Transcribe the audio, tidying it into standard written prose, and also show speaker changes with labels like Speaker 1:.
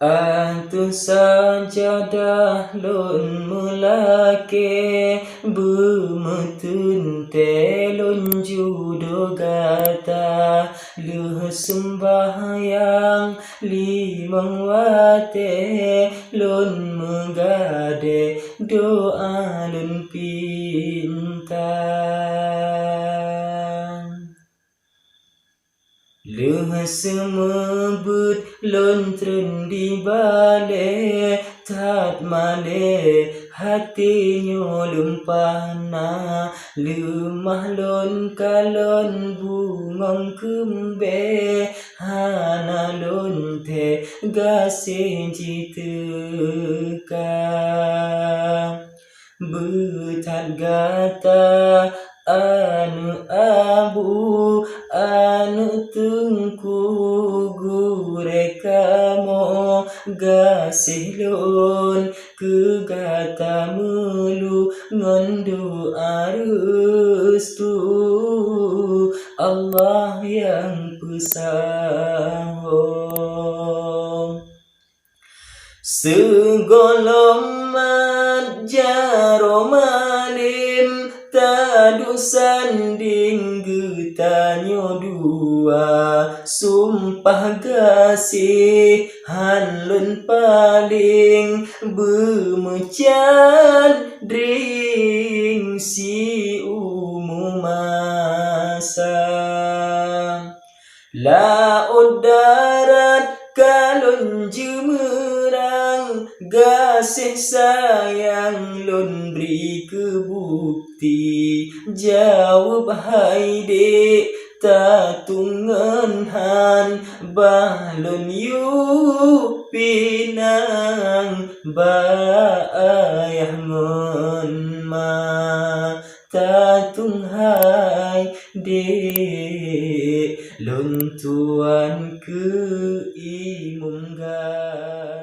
Speaker 1: Antu sajadah lon mulake Bumutun telon judo gata Luh sembahyang limang wate Lon megade doa lon pintang Luh semebut lontren di bale tat male hatinya lumpana lemah lon kalon bungong kembe hana lon te gase jiteka betat gata anu abu anu tungku gure kamo gasih lon ke gata melu ngondu arustu Allah yang pesahong segoloman jaro malim tadu sanding getanyo dua sumpah gasih hanlun paling bemecan dring si umumasa laut darat kalon jumerang gasih sayang lon beri kebukti jawab haide tatungan han bahlon yu pinang ba ayah ngon ma tatung hai de lon tuan ke imungga